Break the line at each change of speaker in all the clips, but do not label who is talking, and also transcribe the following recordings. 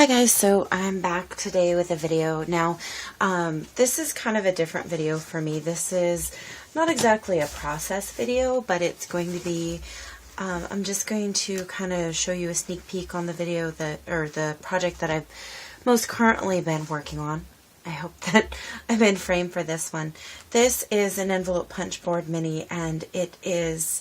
Hi guys, so I'm back today with a video. Now, this is kind of a different video for me. This is not exactly a process video, but it's going to be, I'm just going to kind of show you a sneak peek on the video or the project that I've most currently been working on. I hope that I'm in frame for this one. This is an envelope punchboard mini, and it is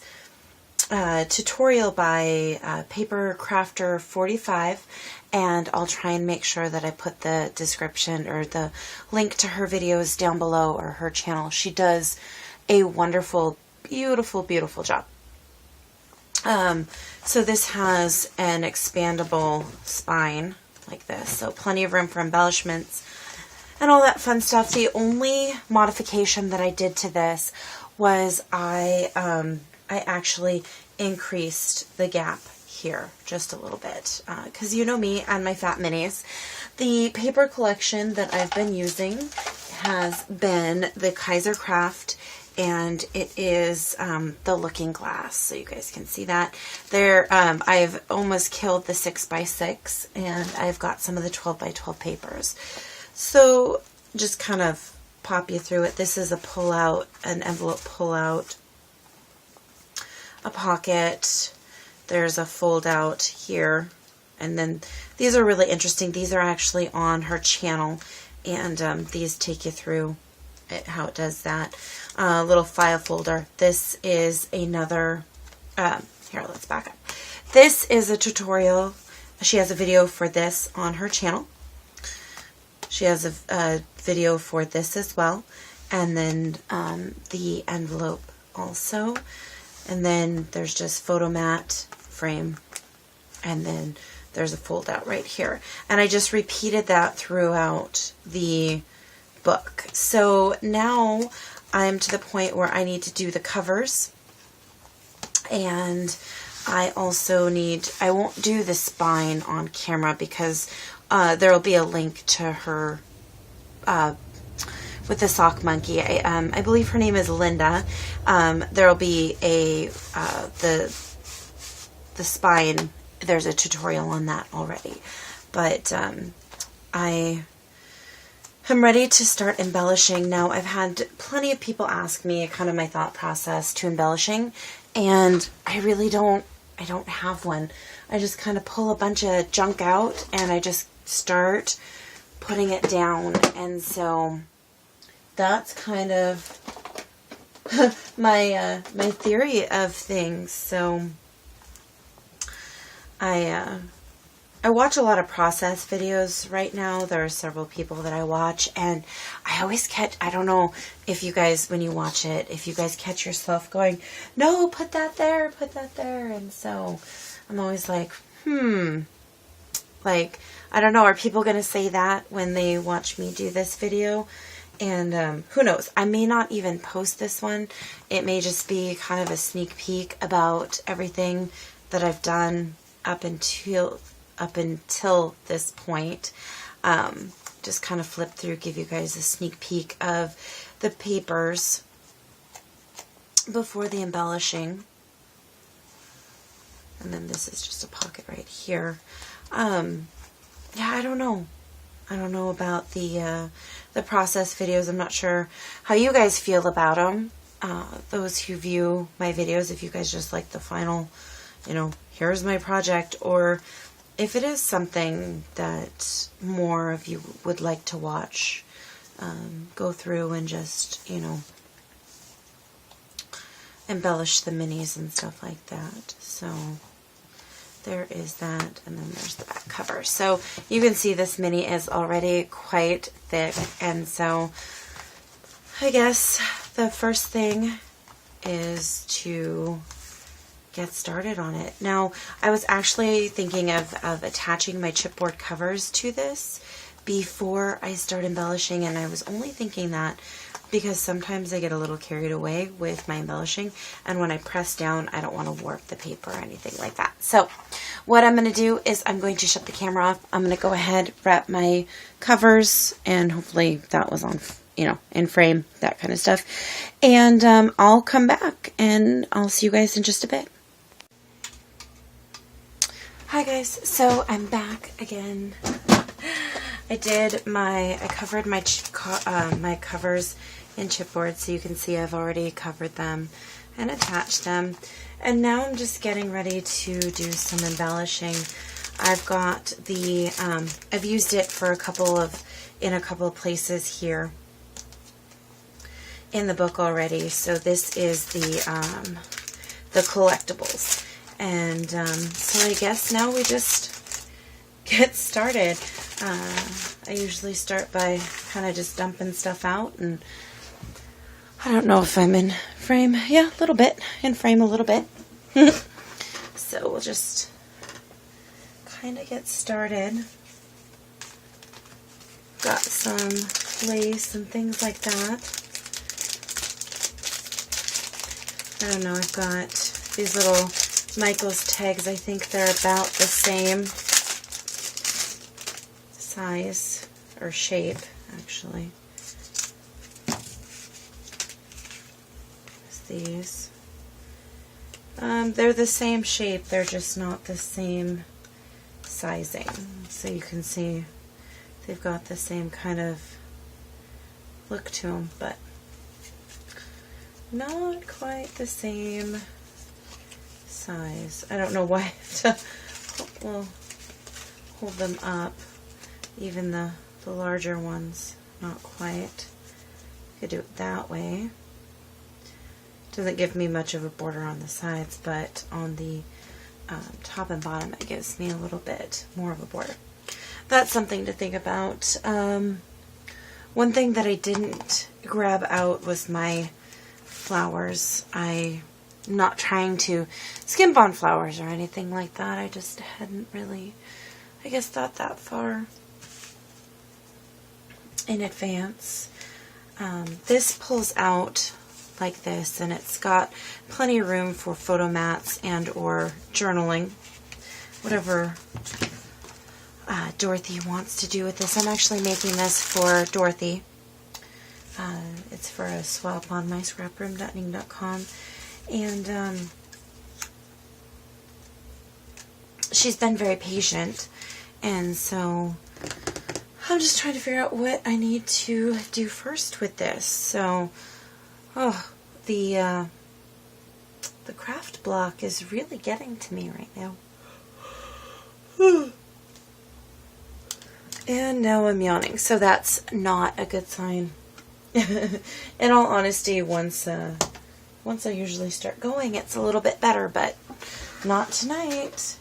a tutorial by Paper Crafter 45, and I'll try and make sure that I put the description or the link to her videos down below, or her channel. She does a wonderful, beautiful, beautiful job. So this has an expandable spine like this, so plenty of room for embellishments and all that fun stuff. The only modification that I did to this was I actually increased the gap here just a little bit, because you know me and my fat minis. The paper collection that I've been using has been the Kaisercraft, and it is the Looking Glass, so you guys can see that there. I've almost killed the 6x6, and I've got some of the 12x12 papers. So just kind of pop you through it. This is a pull out, an envelope pull out, a pocket. There's a fold out here, and then these are really interesting. These are actually on her channel, and these take you through how it does that. Little file folder. This is another, here, let's back up. This is a tutorial. She has a video for this on her channel. She has a video for this as well, and then the envelope also. And then there's just photo mat, frame, and then there's a fold out right here. And I just repeated that throughout the book. So now I'm to the point where I need to do the covers, and I also need, I won't do the spine on camera because there will be a link to her with the sock monkey. I believe her name is Linda. There will be a the spine. There's a tutorial on that already, but I am ready to start embellishing now. I've had plenty of people ask me kind of my thought process to embellishing, and I really don't have one. I just kind of pull a bunch of junk out and I just start putting it down, and so that's kind of my my theory of things. So I watch a lot of process videos right now. There are several people that I watch, and I always catch, I don't know if you guys, when you watch it, if you guys catch yourself going, no, put that there, and so I'm always like, like, I don't know, are people going to say that when they watch me do this video? And who knows, I may not even post this one. It may just be kind of a sneak peek about everything that I've done up until this point. Just kind of flip through, give you guys a sneak peek of the papers before the embellishing. And then this is just a pocket right here. Yeah, I don't know. I don't know about the process videos. I'm not sure how you guys feel about them. Those who view my videos, if you guys just like the final, you know, here's my project, or if it is something that more of you would like to watch, go through and just, you know, embellish the minis and stuff like that. So there is that, and then there's the back cover. So you can see this mini is already quite thick, and so I guess the first thing is to get started on it. Now, I was actually thinking of attaching my chipboard covers to this before I start embellishing, and I was only thinking that because sometimes I get a little carried away with my embellishing, and when I press down, I don't want to warp the paper or anything like that. So what I'm going to do is I'm going to shut the camera off. I'm going to go ahead, wrap my covers, and hopefully that was on, you know, in frame, that kind of stuff. And I'll come back and I'll see you guys in just a bit. Hi guys, so I'm back again. I covered my my covers in chipboard, so you can see I've already covered them and attached them. And now I'm just getting ready to do some embellishing. I've got the, I've used it for in a couple of places here in the book already. So this is the collectibles. And so I guess now we just get started. I usually start by kind of just dumping stuff out, and I don't know if I'm in frame. Yeah, a little bit. In frame a little bit. So we'll just kind of get started. Got some lace and things like that. I don't know, I've got these little Michael's tags. I think they're about the same size or shape, actually. There's these. They're the same shape, they're just not the same sizing. So you can see they've got the same kind of look to them, but not quite the same size. I don't know why I have to hold them up. Even the larger ones, not quite. Could do it that way. Doesn't give me much of a border on the sides, but on the top and bottom it gives me a little bit more of a border. That's something to think about. One thing that I didn't grab out was my flowers. I'm not trying to skimp on flowers or anything like that. I just hadn't really, I guess, thought that far in advance. This pulls out like this, and it's got plenty of room for photo mats and or journaling, whatever Dorothy wants to do with this. I'm actually making this for Dorothy. It's for a swap on myscraproom.ning.com, and she's been very patient, and so I'm just trying to figure out what I need to do first with this. So, the craft block is really getting to me right now. And now I'm yawning, so that's not a good sign. In all honesty, once I usually start going, it's a little bit better, but not tonight.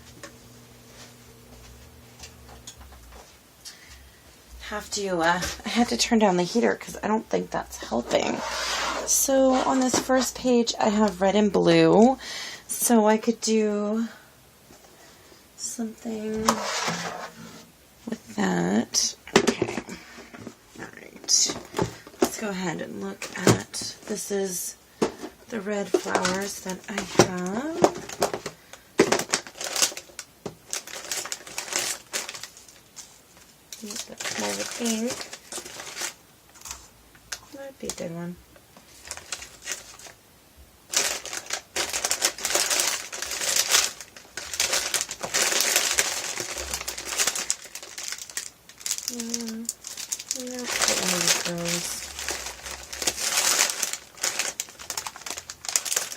I had to turn down the heater because I don't think that's helping. So on this first page I have red and blue, so I could do something with that. Okay, alright, let's go ahead and look at, this is the red flowers that I have. That's more of a pink. That'd be a good one.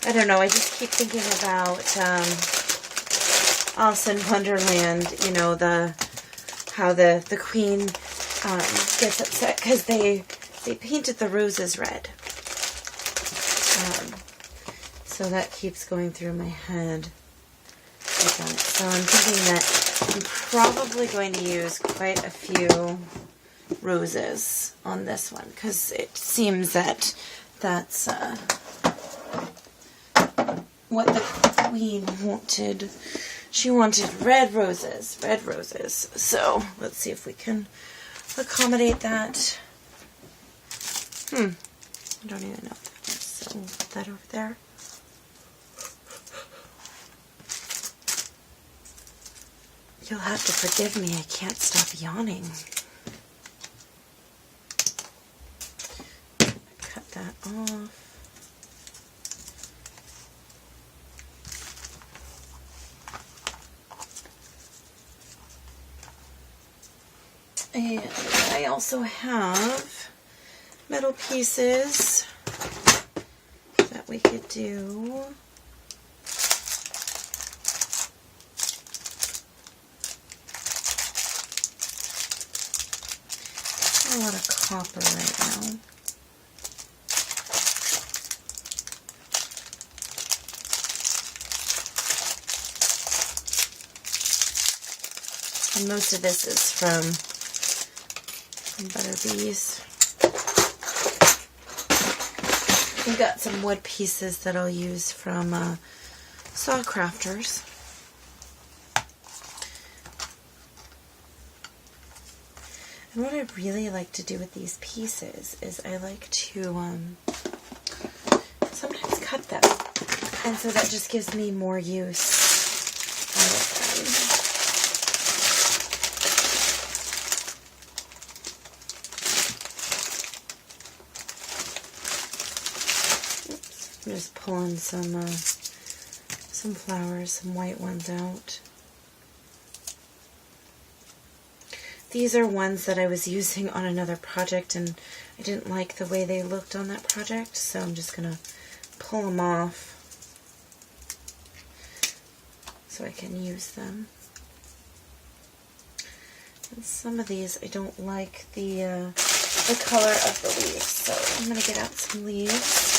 I don't know, I just keep thinking about Alice in Wonderland, you know, how the queen gets upset because they painted the roses red. So that keeps going through my head. So I'm thinking that I'm probably going to use quite a few roses on this one because it seems that that's what the queen wanted. She wanted red roses, red roses. So let's see if we can accommodate that. I don't even know what that is. So we'll put that over there. You'll have to forgive me, I can't stop yawning. Cut that off. And I also have metal pieces that we could do. A lot of copper right now. And most of this is from Butter Bees. I've got some wood pieces that I'll use from Saw Crafters. And what I really like to do with these pieces is I like to sometimes cut them. And so that just gives me more use out of them. Oops. I'm just pulling some flowers, some white ones out. These are ones that I was using on another project, and I didn't like the way they looked on that project, so I'm just going to pull them off so I can use them. And some of these I don't like the color of the leaves, so I'm going to get out some leaves.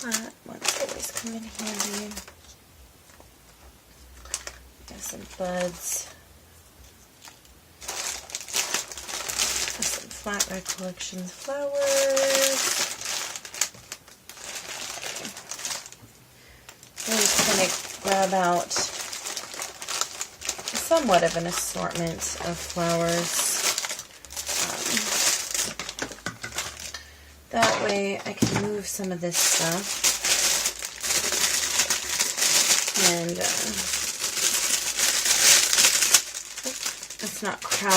Flat ones always come in handy. Got some buds. Got some flat red collections flowers. Really kind of grab out somewhat of an assortment of flowers. That way I can move some of this stuff and it's not crowding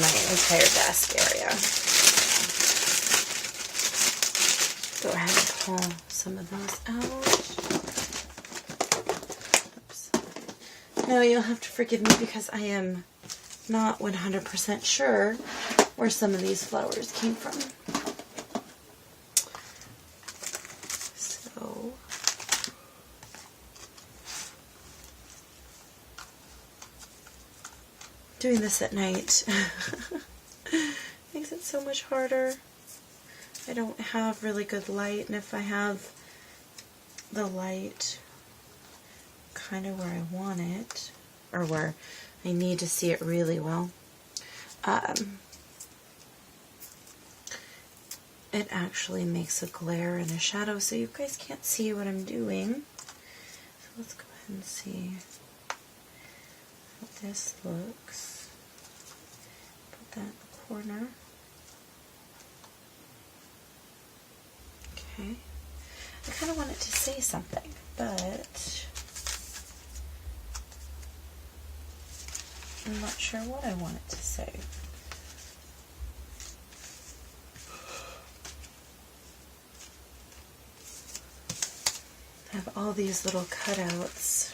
my entire desk area. Go ahead and pull some of those out. Oops. No, you'll have to forgive me because I am not 100% sure where some of these flowers came from. So, doing this at night makes it so much harder. I don't have really good light, and if I have the light kind of where I want it, or where I need to see it really well, it actually makes a glare and a shadow, so you guys can't see what I'm doing. So let's go ahead and see how this looks. Put that in the corner. Okay. I kind of want it to say something, but I'm not sure what I want it to say. I have all these little cutouts.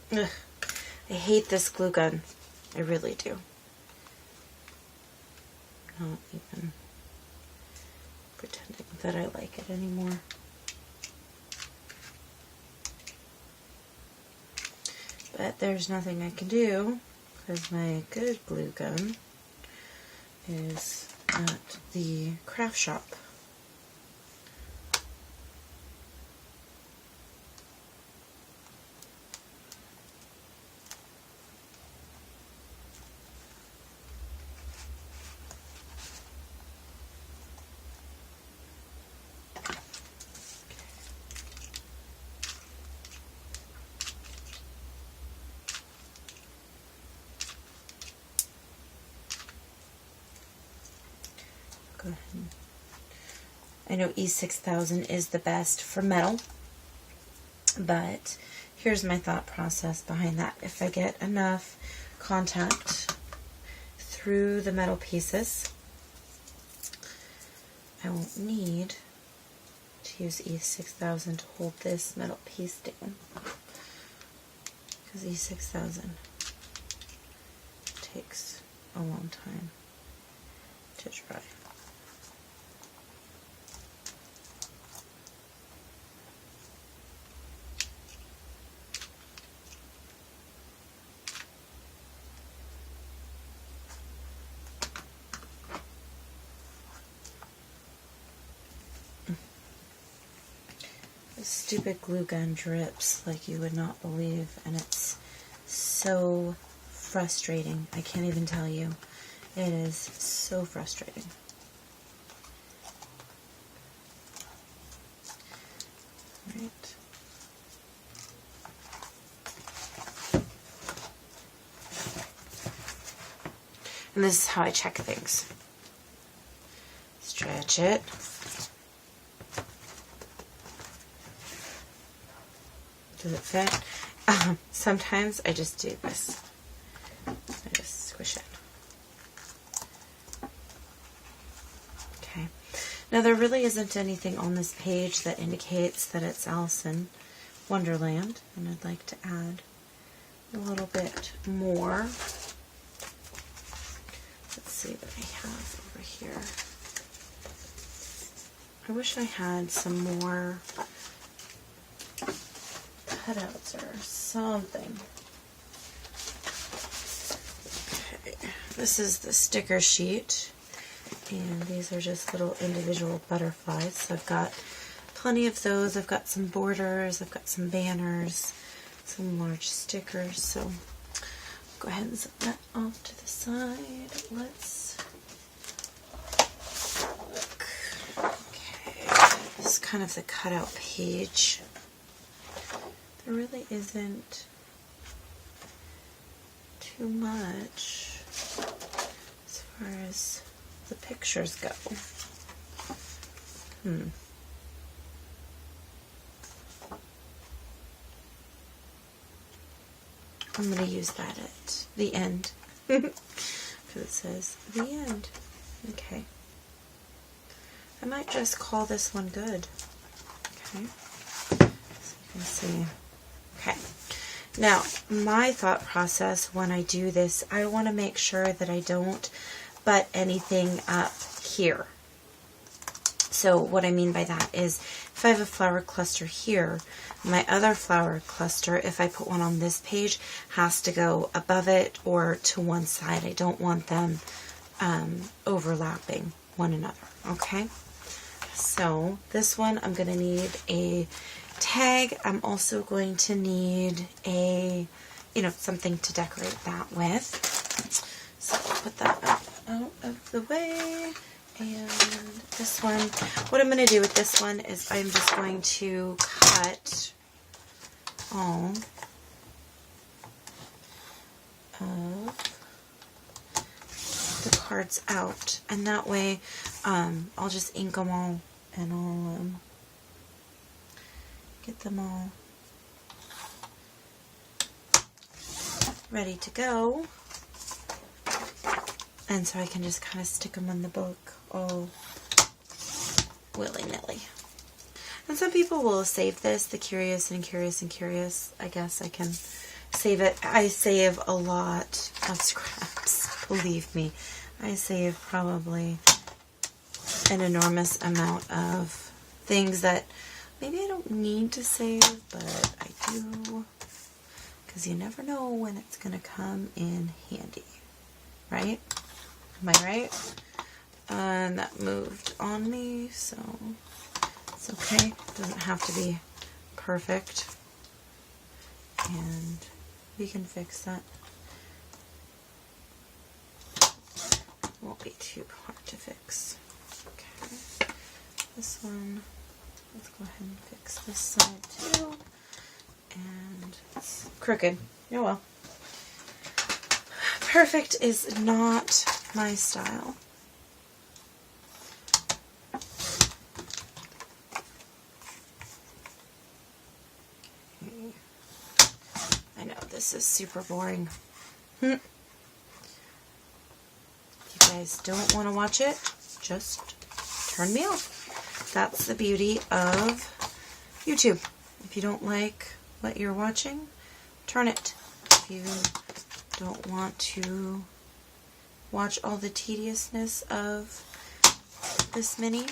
Ugh, I hate this glue gun. I really do. Not even pretending that I like it anymore. But there's nothing I can do because my good glue gun is at the craft shop. Go ahead. I know E6000 is the best for metal, but here's my thought process behind that. If I get enough contact through the metal pieces, I won't need to use E6000 to hold this metal piece down, because E6000 takes a long time to dry. This stupid glue gun drips like you would not believe, and it's so frustrating. I can't even tell you. It is so frustrating. Right. And this is how I check things. Stretch it. Does it fit? Sometimes I just do this. I just squish it. Okay. Now there really isn't anything on this page that indicates that it's Alice in Wonderland, and I'd like to add a little bit more. Let's see what I have over here. I wish I had some more cutouts or something. Okay, this is the sticker sheet, and these are just little individual butterflies. So I've got plenty of those. I've got some borders, I've got some banners, some large stickers. So go ahead and set that off to the side. Let's look. Okay, this is kind of the cutout page. There really isn't too much as far as the pictures go. I'm going to use that at the end because it says the end. Okay. I might just call this one good. Okay. So you can see. Okay, now my thought process when I do this, I want to make sure that I don't butt anything up here. So what I mean by that is if I have a flower cluster here, my other flower cluster, if I put one on this page, has to go above it or to one side. I don't want them overlapping one another, okay? So this one I'm going to need a tag. I'm also going to need a, something to decorate that with. So I'll put that out of the way. And this one, what I'm going to do with this one is I'm just going to cut all of the cards out, and that way I'll just ink them all, and I'll get them all ready to go, and so I can just kind of stick them in the book all willy-nilly. And some people will save this, the curious and curious and curious. I guess I can save save it. I save a lot of scraps, believe me. I save probably an enormous amount of things that maybe I don't need to save, but I do, because you never know when it's going to come in handy, right? Am I right? And that moved on me, so it's okay. It doesn't have to be perfect, and we can fix that. Won't be too hard to fix. Okay, this one, let's go ahead and fix this side too. And it's crooked. Oh well. Perfect is not my style. Okay. I know this is super boring. If you guys don't want to watch it, just turn me off. That's the beauty of YouTube. If you don't like what you're watching, turn it. If you don't want to watch all the tediousness of this mini,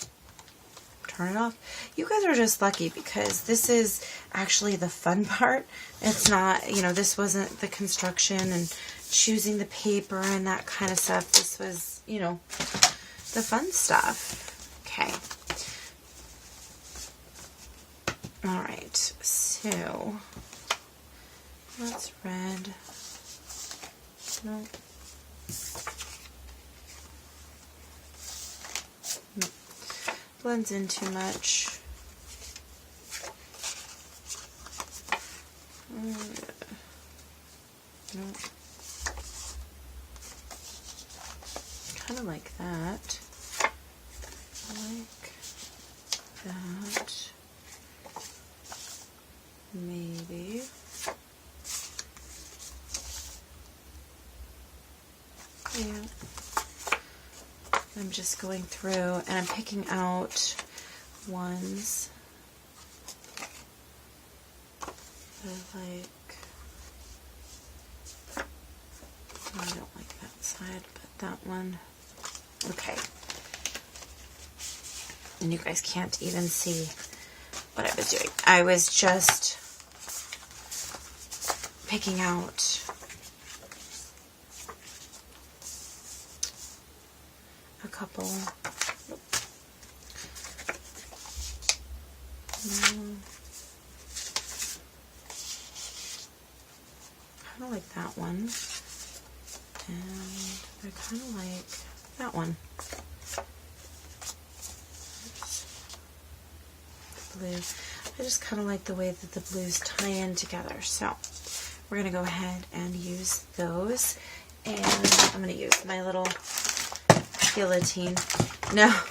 turn it off. You guys are just lucky, because this is actually the fun part. It's not, you know, this wasn't the construction and choosing the paper and that kind of stuff. This was, you know, the fun stuff. Okay. Alright, so that's red. No. No. Blends in too much. No. Kind of like that. Like that. Maybe. Yeah. I'm just going through and I'm picking out ones that I like. I don't like that side, but that one. Okay. And you guys can't even see what I was doing. I was just picking out a couple. Kind of like that one, and I kind of like that one. Blue. I just kind of like the way that the blues tie in together, so we're going to go ahead and use those, and I'm going to use my little guillotine. Now,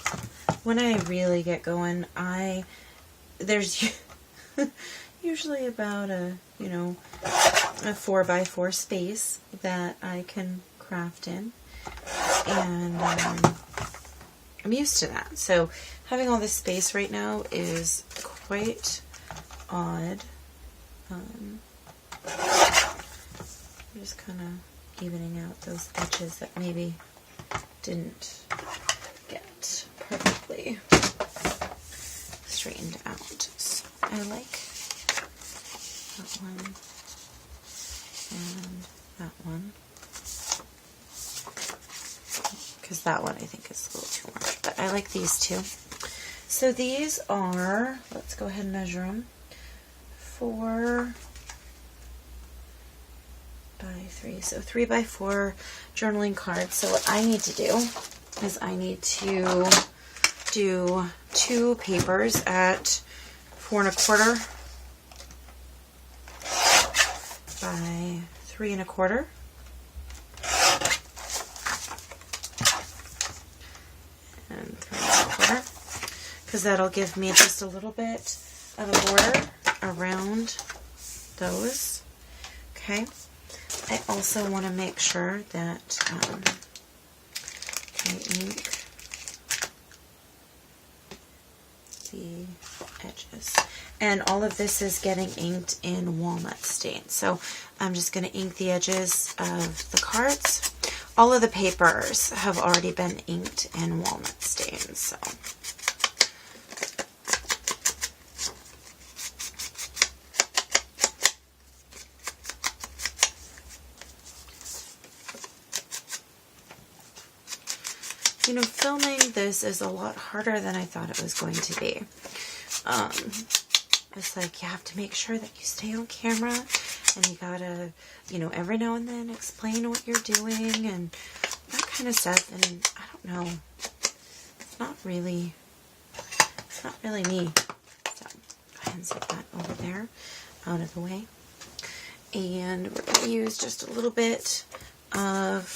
when I really get going, there's usually about a 4x4 space that I can craft in, and I'm used to that. So having all this space right now is quite odd. I'm just kind of evening out those edges that maybe didn't get perfectly straightened out. So I like that one and that one, because that one I think is a little too much, but I like these two. So these are, let's go ahead and measure them, 4 by 3, so 3x4 journaling cards. So what I need to do is I need to do 2 papers at 4 1/4 by 3 1/4. And 3 1/4, because that'll give me just a little bit of a border around those. Okay. I also want to make sure that I ink the edges. And all of this is getting inked in walnut stain. So I'm just going to ink the edges of the cards. All of the papers have already been inked in walnut stain. So you know, filming this is a lot harder than I thought it was going to be. It's like you have to make sure that you stay on camera, and you gotta, you know, every now and then explain what you're doing and that kind of stuff. And I don't know, it's not really me. So go ahead and set that over there, out of the way. And we're gonna use just a little bit of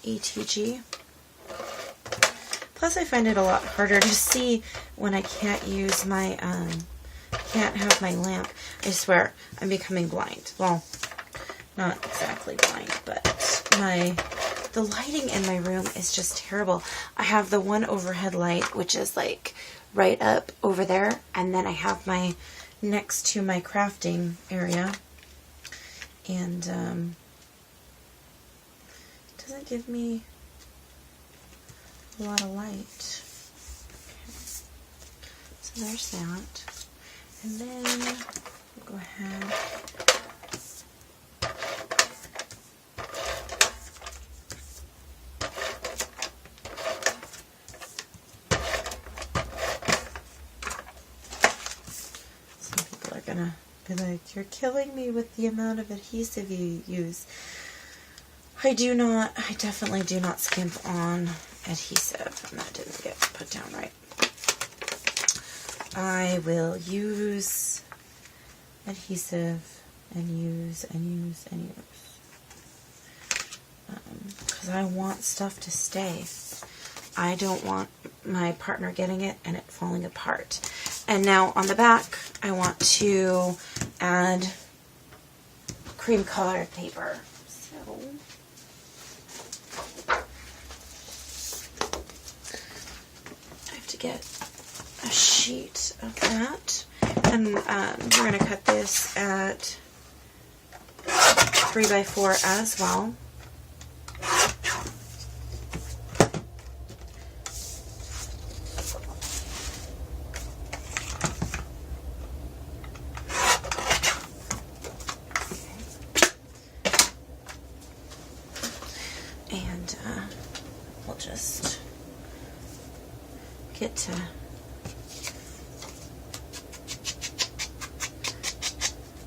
ATG. Plus, I find it a lot harder to see when I can't use my, can't have my lamp. I swear, I'm becoming blind. Well, not exactly blind, but the lighting in my room is just terrible. I have the one overhead light, which is like right up over there, and then I have my next to my crafting area, and it doesn't give me a lot of light. Okay. So there's that. And then we'll go ahead. Some people are gonna be like, you're killing me with the amount of adhesive you use. I definitely do not skimp on adhesive, and that didn't get put down right. I will use adhesive and use because I want stuff to stay. I don't want my partner getting it and it falling apart. And now on the back, I want to add cream colored paper. So I have to get a sheet of that, and we're going to cut this at 3x4 as well. And we'll just get to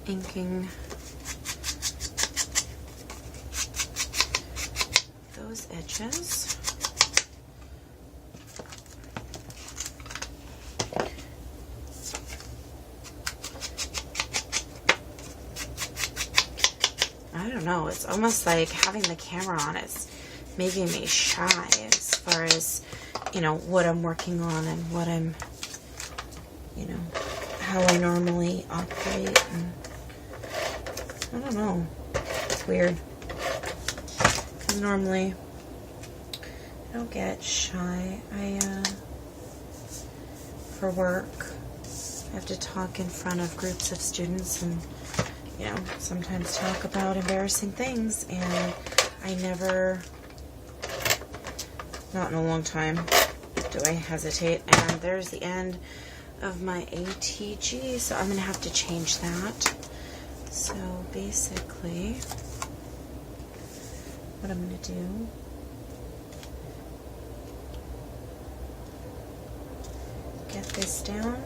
inking those edges. I don't know, it's almost like having the camera on is making me shy as far as, you know, what I'm working on and what I'm, you know, how I normally operate. And I don't know. It's weird. Because normally I don't get shy. For work, I have to talk in front of groups of students and, you know, sometimes talk about embarrassing things, and I never, not in a long time, do I hesitate. And there's the end of my ATG, so I'm going to have to change that. So basically, what I'm going to do, get this down.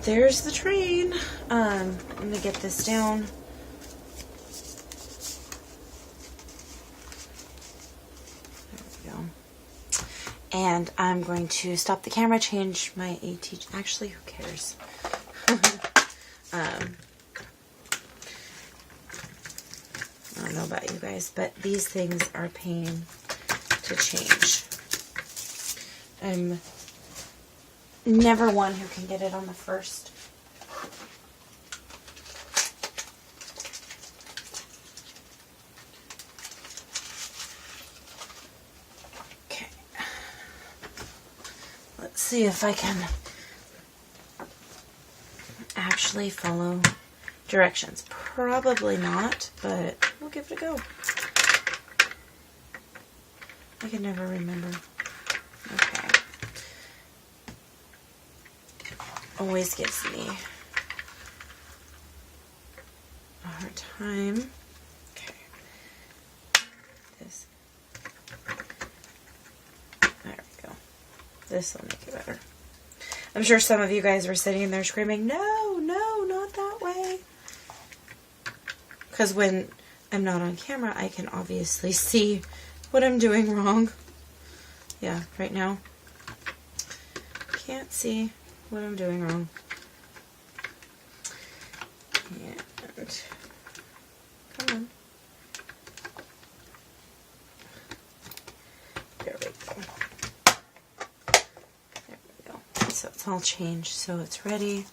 There's the train. I'm going to get this down. There we go. And I'm going to stop the camera, change my ATG. Actually, who cares? I don't know about you guys, but these things are a pain to change. I'm never one who can get it on the first. Okay. Let's see if I can actually follow directions? Probably not, but we'll give it a go. I can never remember. Okay. Always gives me a hard time. Okay. This. There we go. This will make it better. I'm sure some of you guys were sitting there screaming, no, no, not that way. Because when I'm not on camera, I can obviously see what I'm doing wrong. Yeah, right now. Can't see what I'm doing wrong. And come on. There we go. There we go. So it's all changed, so it's ready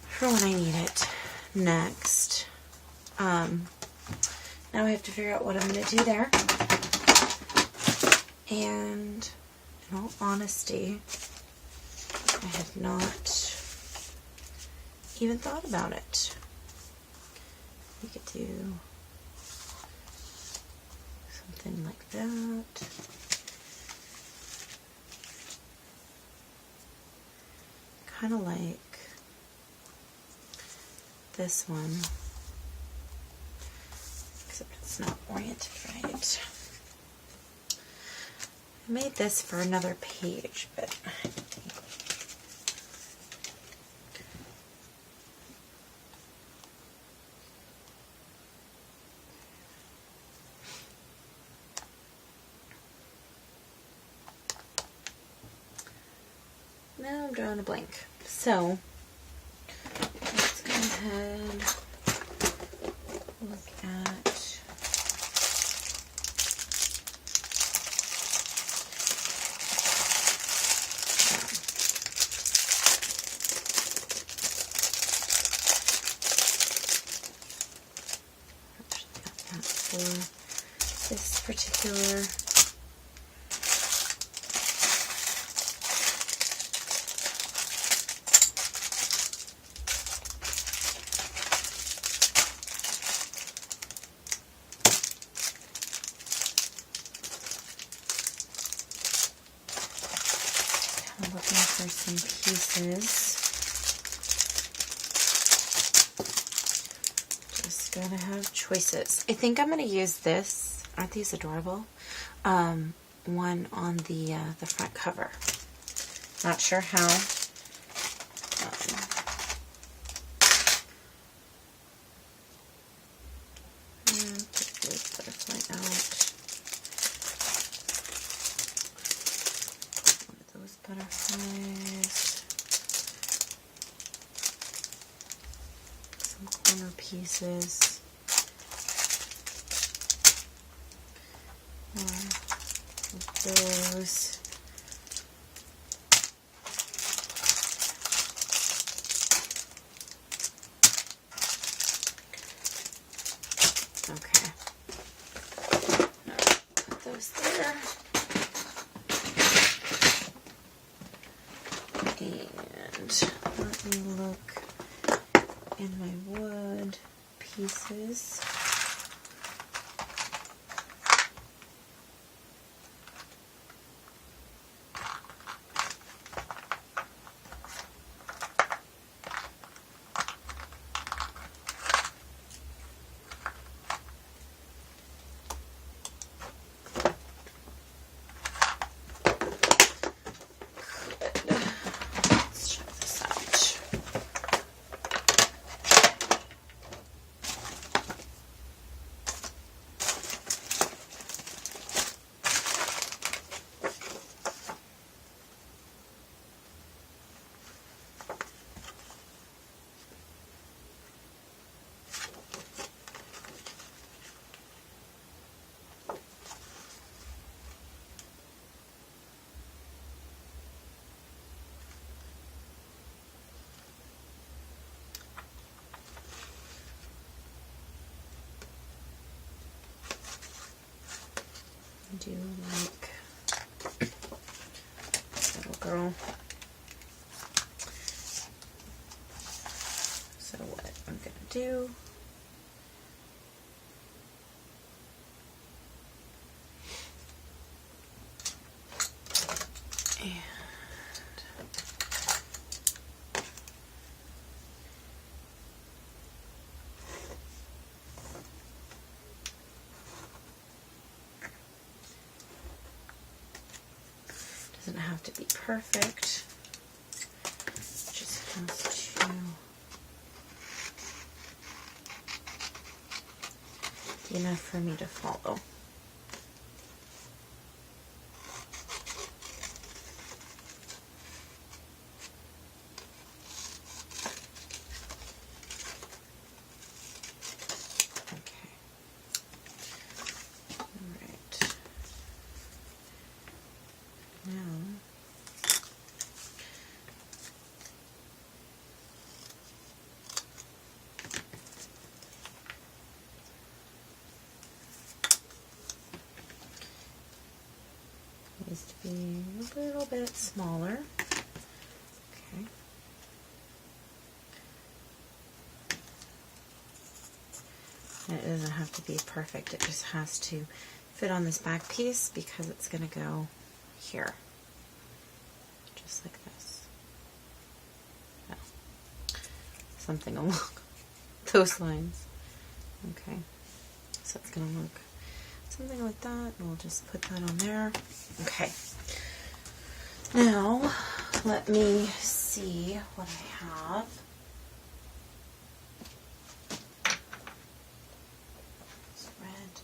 for when I need it next. Now I have to figure out what I'm going to do there. And in all honesty, I have not even thought about it. We could do something like that. Kind of like this one. Except it's not oriented right. I made this for another page, but now I'm drawing a blank. So let's go ahead, look at this particular I'm looking for some pieces. Just gotta have choices. I think I'm gonna use this. Aren't these adorable? One on the front cover. Not sure how. And take this butterfly out. One of those butterflies. Some corner pieces. Those. Okay. Put those there. And let me look in my wood pieces. Do like little girl. do. Doesn't have to be perfect. Just has to be enough for me to follow. Needs to be a little bit smaller. Okay. And it doesn't have to be perfect. It just has to fit on this back piece because it's going to go here. Just like this. No. Something along those lines. Okay. So it's going to look something like that, and we'll just put that on there. Okay. Now, let me see what I have. It's red.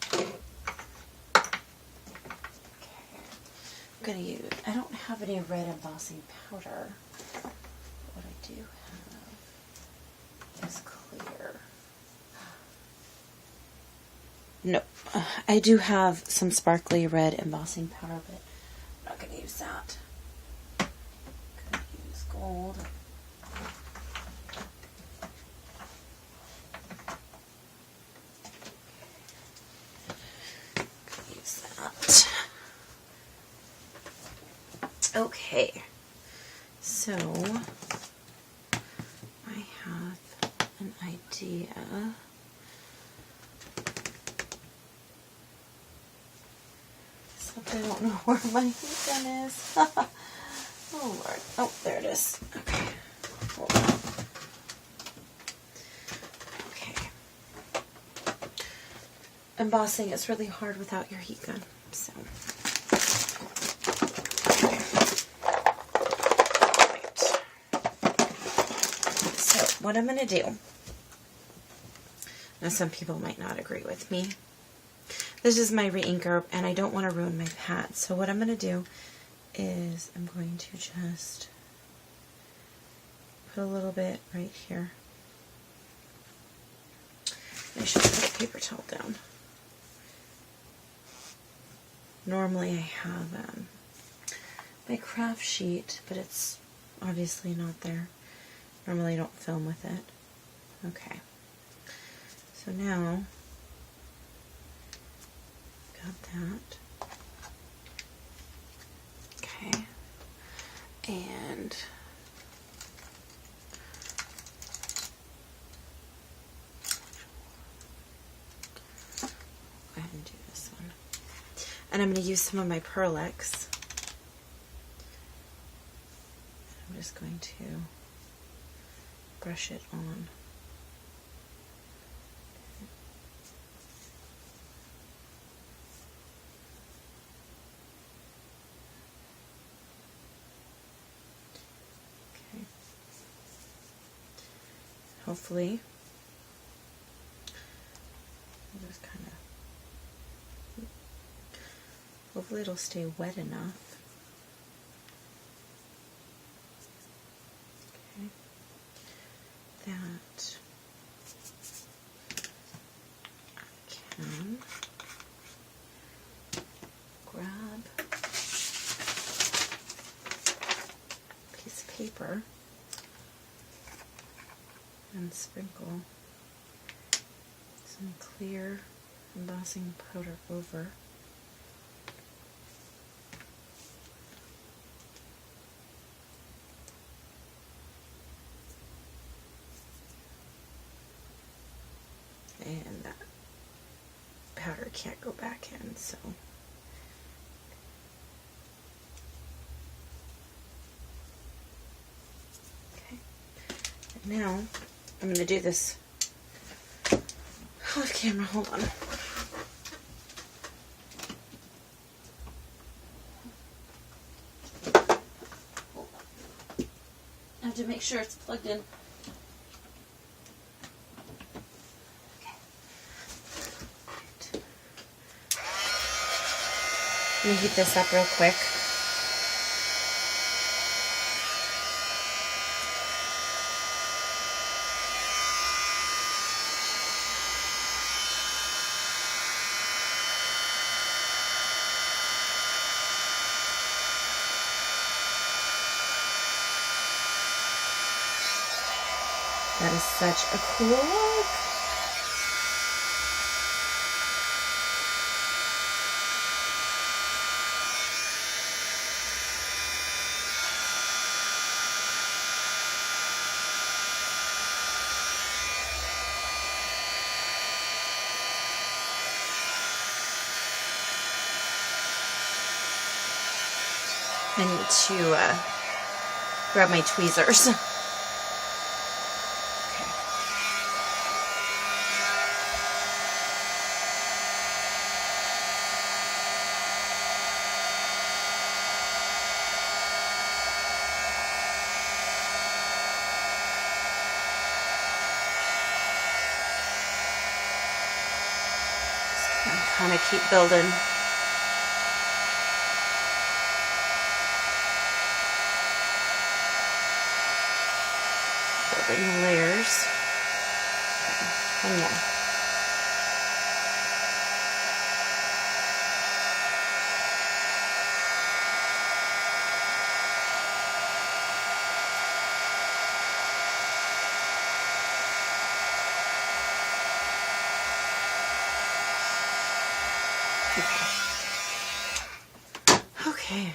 Okay. I'm going to use, I don't have any red embossing powder. What I do have is clear. No, I do have some sparkly red embossing powder, but I'm not going to use that. I'm going to use gold. Use that. Okay, so I have an idea. Except I don't know where my heat gun is. Oh Lord. Oh, there it is. Okay. Hold on. Okay. Embossing is really hard without your heat gun. So. What I'm going to do, now some people might not agree with me, this is my re-inker and I don't want to ruin my pad, so what I'm going to do is I'm going to just put a little bit right here. I should put a paper towel down. Normally I have my craft sheet, but it's obviously not there. Normally I don't film with it. Okay. So now, got that. Okay. And go ahead and do this one. And I'm going to use some of my Pearlex. I'm just going to brush it on. Okay. Hopefully, I'll just kind of, hopefully it'll stay wet enough. That I can grab a piece of paper and sprinkle some clear embossing powder over. And that powder can't go back in, so. Okay. And now I'm going to do this off camera. Hold on. I have to make sure it's plugged in. Let me heat this up real quick. That is such a cool look. I need to grab my tweezers. Kind of keep building. Building the layers. Okay, one more. Okay.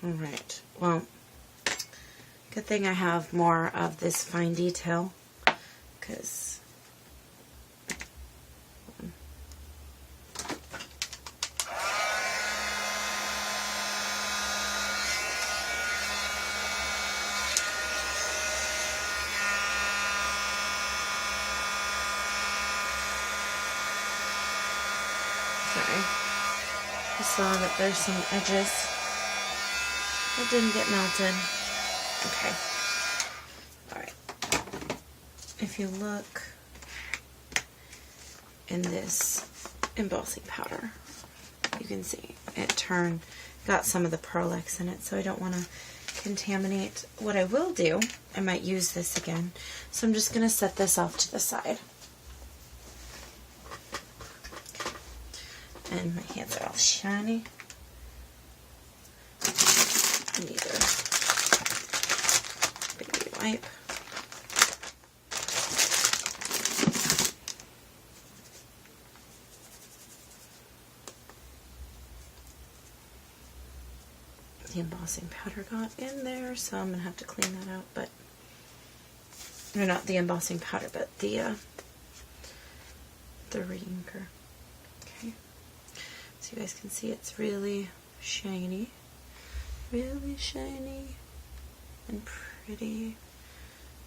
All right. Well, good thing I have more of this fine detail, because I saw that there's some edges that didn't get melted. Okay. Alright. If you look in this embossing powder, you can see it got some of the Pearl-Ex in it, so I don't want to contaminate. What I will do, I might use this again, so I'm just going to set this off to the side. And my hands are all shiny. I need a baby wipe. The embossing powder got in there, so I'm going to have to clean that out, but, or not the embossing powder, but the re-inker. Okay. So you guys can see it's really shiny and pretty.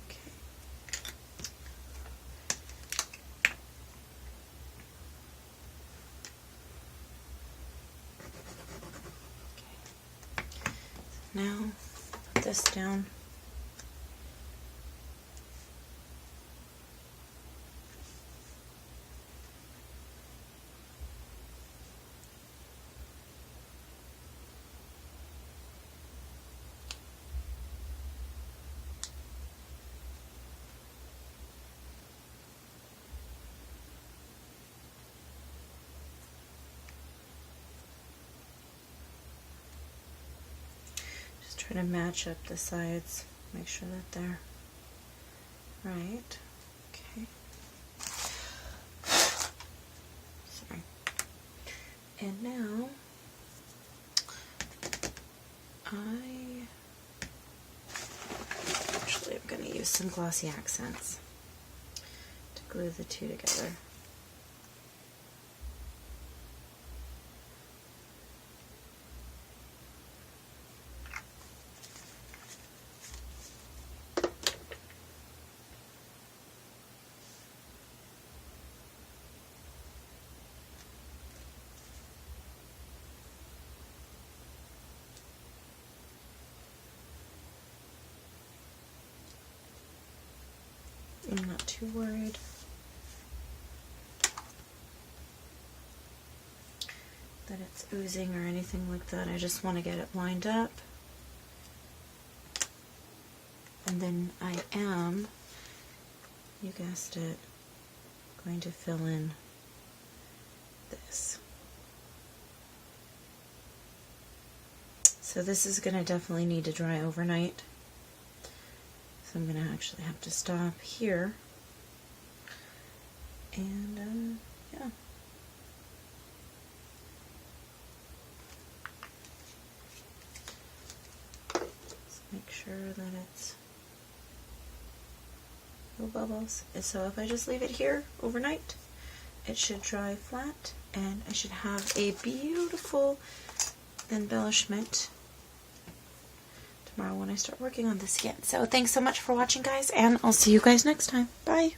Okay. So now put this down. Try to match up the sides, make sure that they're right. Okay. Sorry. And now I'm going to use some glossy accents to glue the two together. I'm not too worried. That it's oozing or anything like that. I just want to get it lined up. And then I am, you guessed it, going to fill in this. So this is going to definitely need to dry overnight. So I'm going to actually have to stop here. And yeah. Let's make sure that it's no bubbles. So if I just leave it here overnight, it should dry flat and I should have a beautiful embellishment tomorrow when I start working on this again. So thanks so much for watching, guys, and I'll see you guys next time. Bye.